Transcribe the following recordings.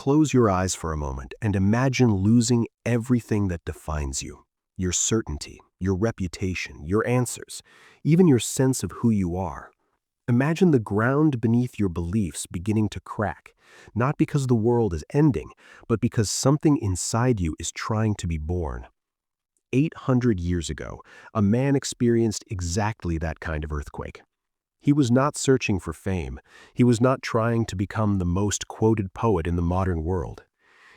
Close your eyes for a moment and imagine losing everything that defines you. Your certainty, your reputation, your answers, even your sense of who you are. Imagine the ground beneath your beliefs beginning to crack, not because the world is ending, but because something inside you is trying to be born. 800 years ago, a man experienced exactly that kind of earthquake. He was not searching for fame. He was not trying to become the most quoted poet in the modern world.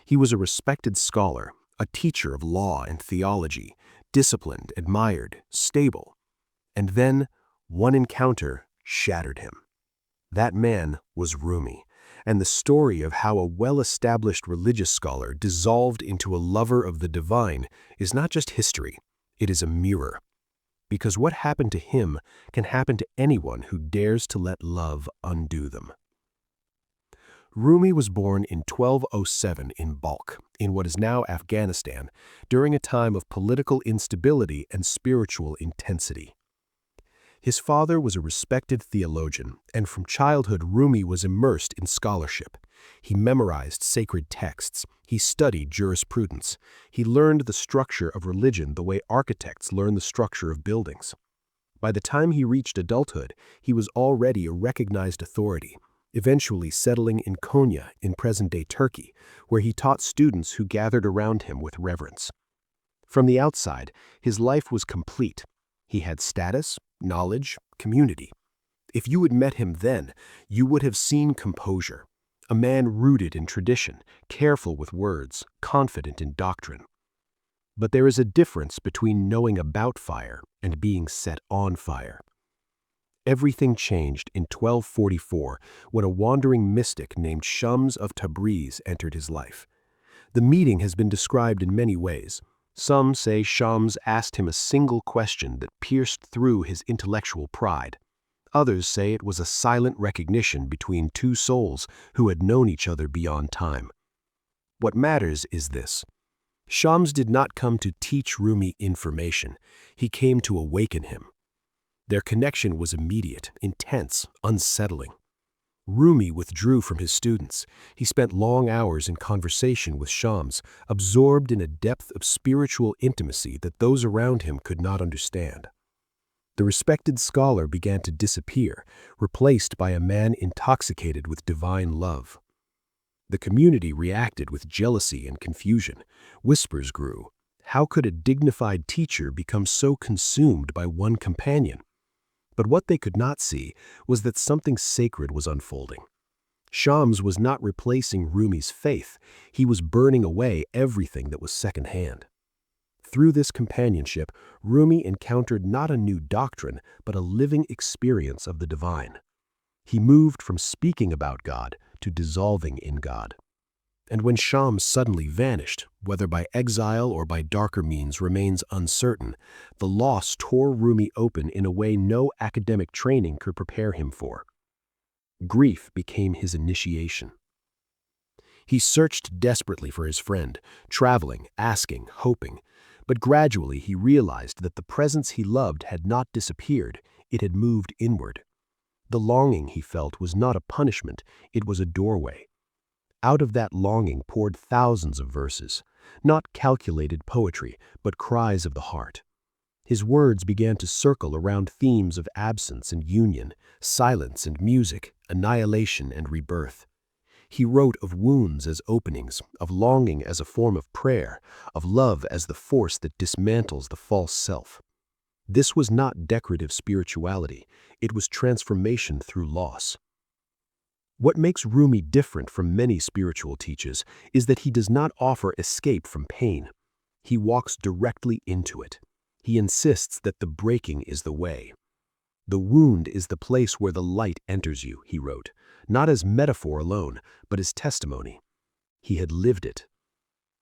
He was a respected scholar, a teacher of law and theology, disciplined, admired, stable. And then, one encounter shattered him. That man was Rumi, and the story of how a well-established religious scholar dissolved into a lover of the divine is not just history, it is a mirror. Because what happened to him can happen to anyone who dares to let love undo them. Rumi was born in 1207 in Balkh, in what is now Afghanistan, during a time of political instability and spiritual intensity. His father was a respected theologian, and from childhood Rumi was immersed in scholarship. He memorized sacred texts. He studied jurisprudence. He learned the structure of religion the way architects learn the structure of buildings. By the time he reached adulthood, he was already a recognized authority, eventually settling in Konya in present-day Turkey, where he taught students who gathered around him with reverence. From the outside, his life was complete. He had status, knowledge, community. If you had met him then, you would have seen composure, a man rooted in tradition, careful with words, confident in doctrine. But there is a difference between knowing about fire and being set on fire. Everything changed in 1244 when a wandering mystic named Shams of Tabriz entered his life. The meeting has been described in many ways. Some say Shams asked him a single question that pierced through his intellectual pride. Others say it was a silent recognition between two souls who had known each other beyond time. What matters is this. Shams did not come to teach Rumi information. He came to awaken him. Their connection was immediate, intense, unsettling. Rumi withdrew from his students. He spent long hours in conversation with Shams, absorbed in a depth of spiritual intimacy that those around him could not understand. The respected scholar began to disappear, replaced by a man intoxicated with divine love. The community reacted with jealousy and confusion. Whispers grew. How could a dignified teacher become so consumed by one companion? But what they could not see was that something sacred was unfolding. Shams was not replacing Rumi's faith. He was burning away everything that was secondhand. Through this companionship, Rumi encountered not a new doctrine, but a living experience of the divine. He moved from speaking about God to dissolving in God. And when Shams suddenly vanished, whether by exile or by darker means remains uncertain, the loss tore Rumi open in a way no academic training could prepare him for. Grief became his initiation. He searched desperately for his friend, traveling, asking, hoping, but gradually he realized that the presence he loved had not disappeared, it had moved inward. The longing he felt was not a punishment, it was a doorway. Out of that longing poured thousands of verses, not calculated poetry, but cries of the heart. His words began to circle around themes of absence and union, silence and music, annihilation and rebirth. He wrote of wounds as openings, of longing as a form of prayer, of love as the force that dismantles the false self. This was not decorative spirituality, it was transformation through loss. What makes Rumi different from many spiritual teachers is that he does not offer escape from pain. He walks directly into it. He insists that the breaking is the way. The wound is the place where the light enters you, he wrote, not as metaphor alone, but as testimony. He had lived it.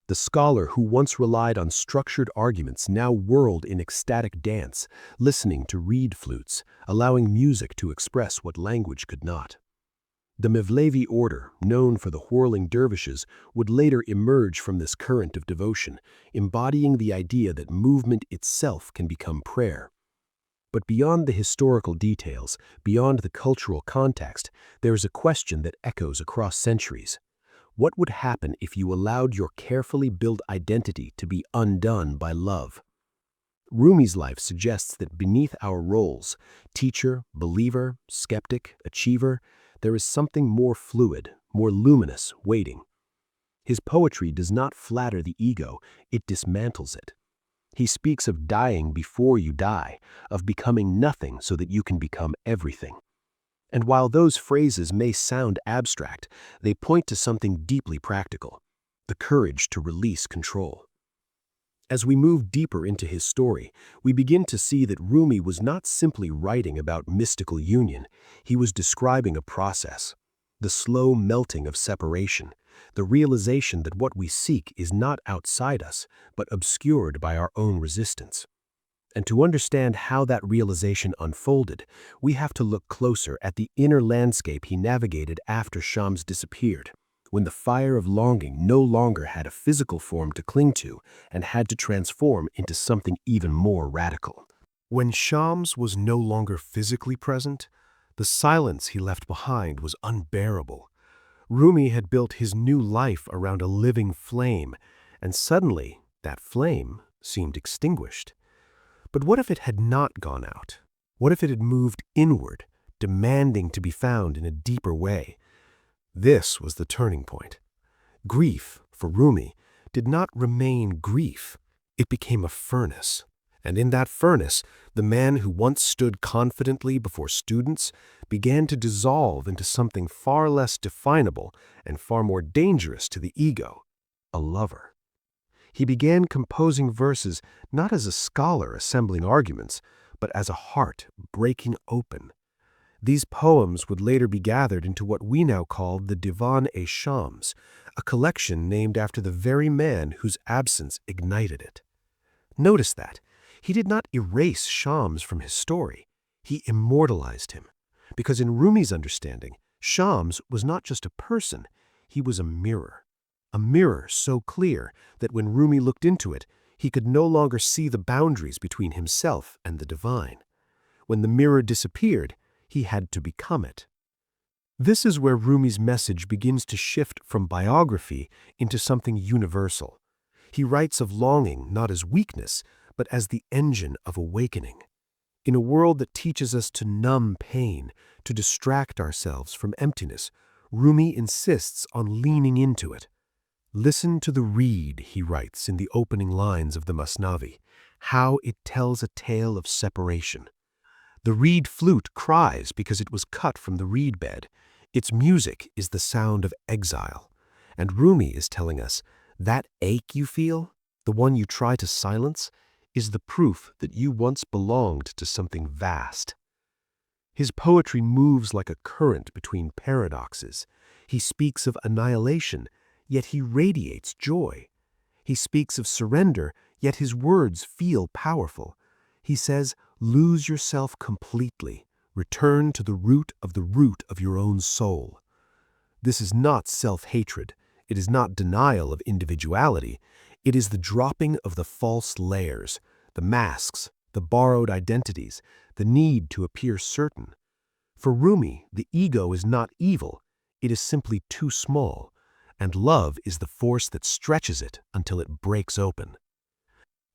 The scholar who once relied on structured arguments now whirled in ecstatic dance, listening to reed flutes, allowing music to express what language could not. The Mevlevi order, known for the whirling dervishes, would later emerge from this current of devotion, embodying the idea that movement itself can become prayer. But beyond the historical details, beyond the cultural context, there is a question that echoes across centuries. What would happen if you allowed your carefully built identity to be undone by love? Rumi's life suggests that beneath our roles, teacher, believer, skeptic, achiever, there is something more fluid, more luminous, waiting. His poetry does not flatter the ego, it dismantles it. He speaks of dying before you die, of becoming nothing so that you can become everything. And while those phrases may sound abstract, they point to something deeply practical: the courage to release control. As we move deeper into his story, we begin to see that Rumi was not simply writing about mystical union, he was describing a process: the slow melting of separation, the realization that what we seek is not outside us, but obscured by our own resistance. And to understand how that realization unfolded, we have to look closer at the inner landscape he navigated after Shams disappeared, when the fire of longing no longer had a physical form to cling to and had to transform into something even more radical. When Shams was no longer physically present, the silence he left behind was unbearable. Rumi had built his new life around a living flame, and suddenly that flame seemed extinguished. But what if it had not gone out? What if it had moved inward, demanding to be found in a deeper way? This was the turning point. Grief, for Rumi, did not remain grief. It became a furnace. And in that furnace, the man who once stood confidently before students began to dissolve into something far less definable and far more dangerous to the ego: a lover. He began composing verses not as a scholar assembling arguments, but as a heart breaking open. These poems would later be gathered into what we now call the Divan-e-Shams, a collection named after the very man whose absence ignited it. Notice that he did not erase Shams from his story, he immortalized him. Because in Rumi's understanding, Shams was not just a person, he was a mirror. A mirror so clear that when Rumi looked into it, he could no longer see the boundaries between himself and the divine. When the mirror disappeared, he had to become it. This is where Rumi's message begins to shift from biography into something universal. He writes of longing not as weakness, but as the engine of awakening. In a world that teaches us to numb pain, to distract ourselves from emptiness, Rumi insists on leaning into it. Listen to the reed, he writes in the opening lines of the Masnavi, how it tells a tale of separation. The reed flute cries because it was cut from the reed bed. Its music is the sound of exile. And Rumi is telling us, that ache you feel, the one you try to silence, is the proof that you once belonged to something vast. His poetry moves like a current between paradoxes. He speaks of annihilation, yet he radiates joy. He speaks of surrender, yet his words feel powerful. He says, lose yourself completely. Return to the root of your own soul. This is not self-hatred. It is not denial of individuality. It is the dropping of the false layers, the masks, the borrowed identities, the need to appear certain. For Rumi, the ego is not evil. It is simply too small, and love is the force that stretches it until it breaks open.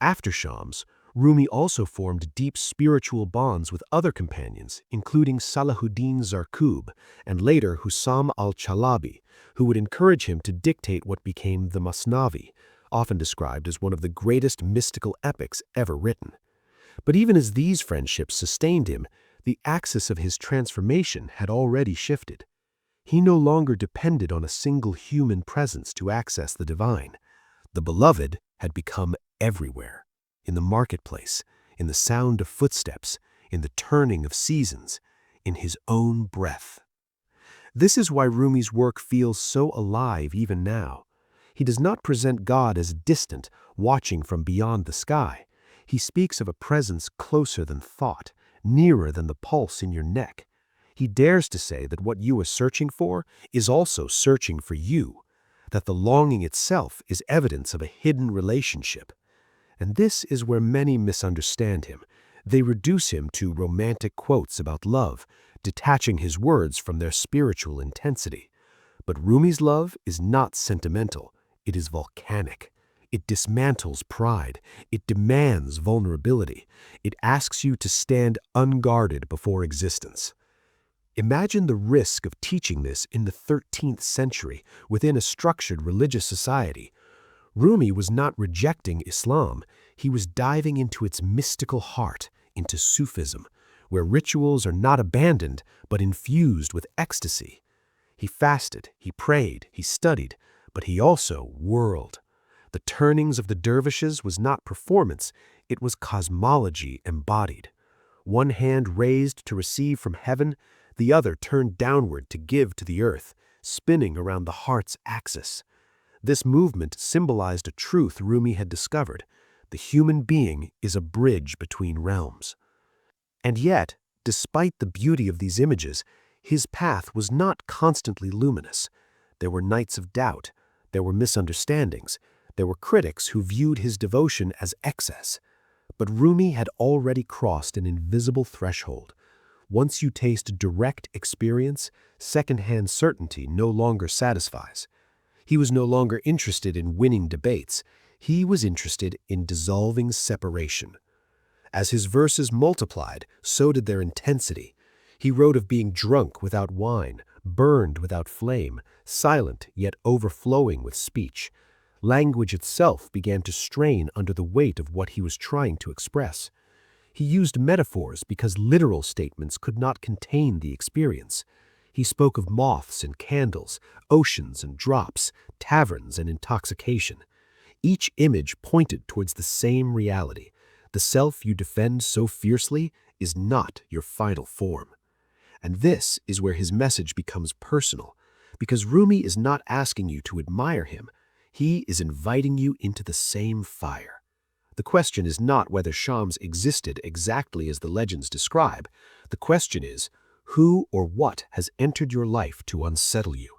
After Shams, Rumi also formed deep spiritual bonds with other companions, including Salahuddin Zarkub and later Hussam al-Chalabi, who would encourage him to dictate what became the Masnavi, often described as one of the greatest mystical epics ever written. But even as these friendships sustained him, the axis of his transformation had already shifted. He no longer depended on a single human presence to access the divine. The beloved had become everywhere. In the marketplace, in the sound of footsteps, in the turning of seasons, in his own breath. This is why Rumi's work feels so alive even now. He does not present God as distant, watching from beyond the sky. He speaks of a presence closer than thought, nearer than the pulse in your neck. He dares to say that what you are searching for is also searching for you, that the longing itself is evidence of a hidden relationship. And this is where many misunderstand him. They reduce him to romantic quotes about love, detaching his words from their spiritual intensity. But Rumi's love is not sentimental. It is volcanic. It dismantles pride. It demands vulnerability. It asks you to stand unguarded before existence. Imagine the risk of teaching this in the 13th century within a structured religious society. Rumi was not rejecting Islam. He was diving into its mystical heart, into Sufism, where rituals are not abandoned but infused with ecstasy. He fasted, he prayed, he studied, but he also whirled. The turnings of the dervishes was not performance, it was cosmology embodied. One hand raised to receive from heaven, the other turned downward to give to the earth, spinning around the heart's axis. This movement symbolized a truth Rumi had discovered. The human being is a bridge between realms. And yet, despite the beauty of these images, his path was not constantly luminous. There were nights of doubt. There were misunderstandings. There were critics who viewed his devotion as excess. But Rumi had already crossed an invisible threshold. Once you taste direct experience, second-hand certainty no longer satisfies. He was no longer interested in winning debates. He was interested in dissolving separation. As his verses multiplied, so did their intensity. He wrote of being drunk without wine, burned without flame, silent yet overflowing with speech. Language itself began to strain under the weight of what he was trying to express. He used metaphors because literal statements could not contain the experience. He spoke of moths and candles, oceans and drops, taverns and intoxication. Each image pointed towards the same reality. The self you defend so fiercely is not your final form. And this is where his message becomes personal, because Rumi is not asking you to admire him. He is inviting you into the same fire. The question is not whether Shams existed exactly as the legends describe. The question is, who or what has entered your life to unsettle you?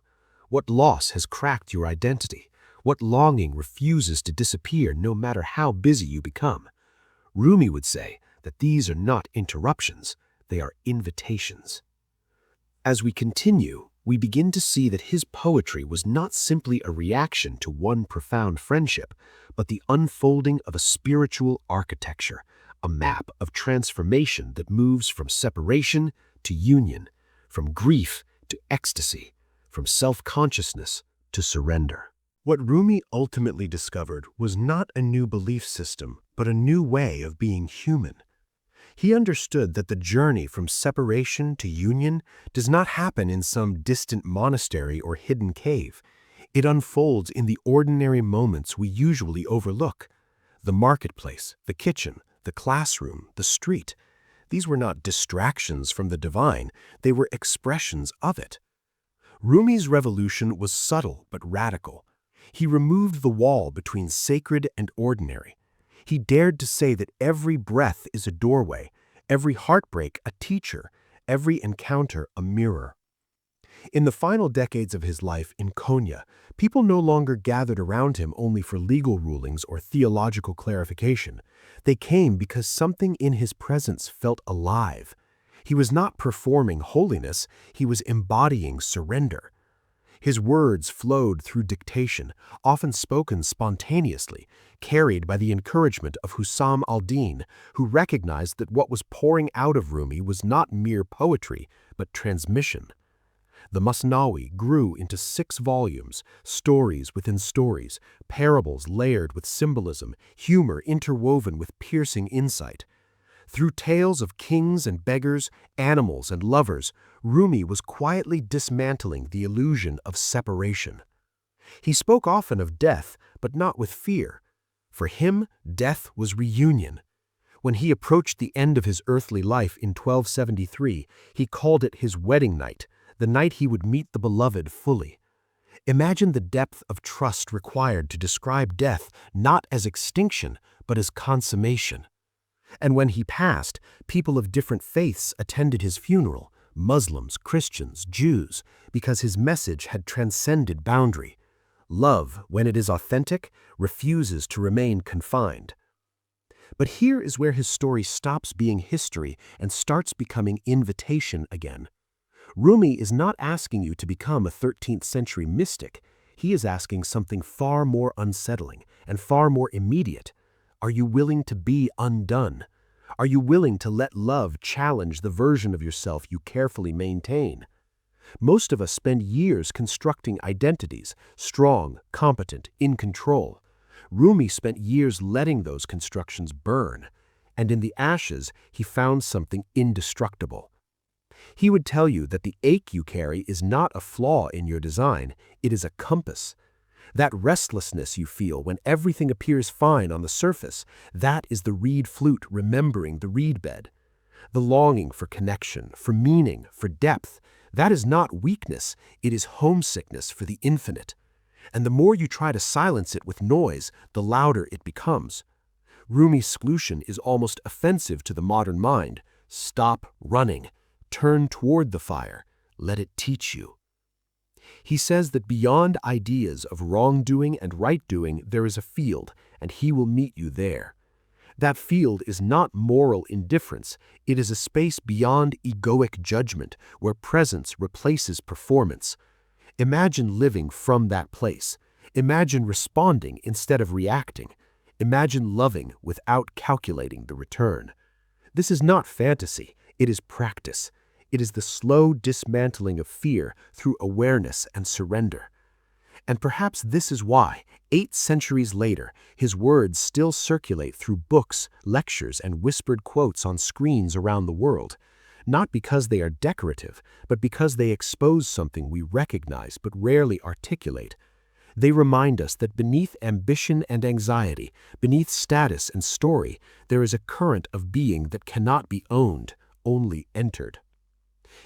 What loss has cracked your identity? What longing refuses to disappear no matter how busy you become? Rumi would say that these are not interruptions, they are invitations. As we continue, we begin to see that his poetry was not simply a reaction to one profound friendship, but the unfolding of a spiritual architecture, a map of transformation that moves from separation to union, from grief to ecstasy, from self-consciousness to surrender. What Rumi ultimately discovered was not a new belief system, but a new way of being human. He understood that the journey from separation to union does not happen in some distant monastery or hidden cave. It unfolds in the ordinary moments we usually overlook. The marketplace, the kitchen, the classroom, the street. These were not distractions from the divine, they were expressions of it. Rumi's revolution was subtle but radical. He removed the wall between sacred and ordinary. He dared to say that every breath is a doorway, every heartbreak a teacher, every encounter a mirror. In the final decades of his life in Konya, people no longer gathered around him only for legal rulings or theological clarification. They came because something in his presence felt alive. He was not performing holiness, he was embodying surrender. His words flowed through dictation, often spoken spontaneously, carried by the encouragement of Hussam al-Din, who recognized that what was pouring out of Rumi was not mere poetry, but transmission. The Masnawi grew into 6 volumes, stories within stories, parables layered with symbolism, humor interwoven with piercing insight. Through tales of kings and beggars, animals and lovers, Rumi was quietly dismantling the illusion of separation. He spoke often of death, but not with fear. For him, death was reunion. When he approached the end of his earthly life in 1273, he called it his wedding night, the night he would meet the beloved fully. Imagine the depth of trust required to describe death not as extinction, but as consummation. And when he passed, people of different faiths attended his funeral, Muslims, Christians, Jews, because his message had transcended boundary. Love, when it is authentic, refuses to remain confined. But here is where his story stops being history and starts becoming invitation again. Rumi is not asking you to become a 13th century mystic. He is asking something far more unsettling and far more immediate. Are you willing to be undone? Are you willing to let love challenge the version of yourself you carefully maintain? Most of us spend years constructing identities, strong, competent, in control. Rumi spent years letting those constructions burn, and in the ashes he found something indestructible. He would tell you that the ache you carry is not a flaw in your design, it is a compass. That restlessness you feel when everything appears fine on the surface, that is the reed flute remembering the reed bed. The longing for connection, for meaning, for depth, that is not weakness, it is homesickness for the infinite. And the more you try to silence it with noise, the louder it becomes. Rumi's solution is almost offensive to the modern mind. Stop running. Turn toward the fire. Let it teach you. He says that beyond ideas of wrongdoing and right-doing, there is a field, and he will meet you there. That field is not moral indifference, it is a space beyond egoic judgment, where presence replaces performance. Imagine living from that place. Imagine responding instead of reacting. Imagine loving without calculating the return. This is not fantasy, it is practice. It is the slow dismantling of fear through awareness and surrender. And perhaps this is why, 8 centuries later, his words still circulate through books, lectures, and whispered quotes on screens around the world, not because they are decorative, but because they expose something we recognize but rarely articulate. They remind us that beneath ambition and anxiety, beneath status and story, there is a current of being that cannot be owned, only entered.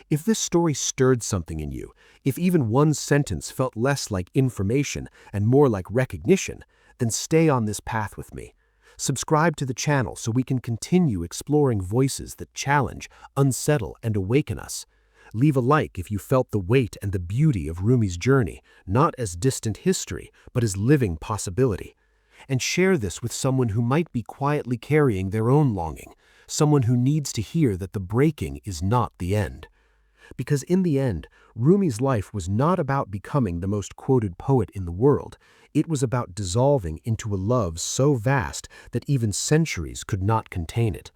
If this story stirred something in you, if even one sentence felt less like information and more like recognition, then stay on this path with me. Subscribe to the channel so we can continue exploring voices that challenge, unsettle, and awaken us. Leave a like if you felt the weight and the beauty of Rumi's journey, not as distant history, but as living possibility. And share this with someone who might be quietly carrying their own longing, someone who needs to hear that the breaking is not the end. Because in the end, Rumi's life was not about becoming the most quoted poet in the world. It was about dissolving into a love so vast that even centuries could not contain it.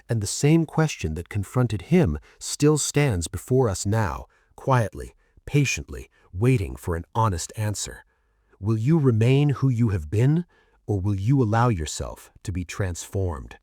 And the same question that confronted him still stands before us now, quietly, patiently, waiting for an honest answer. Will you remain who you have been, or will you allow yourself to be transformed?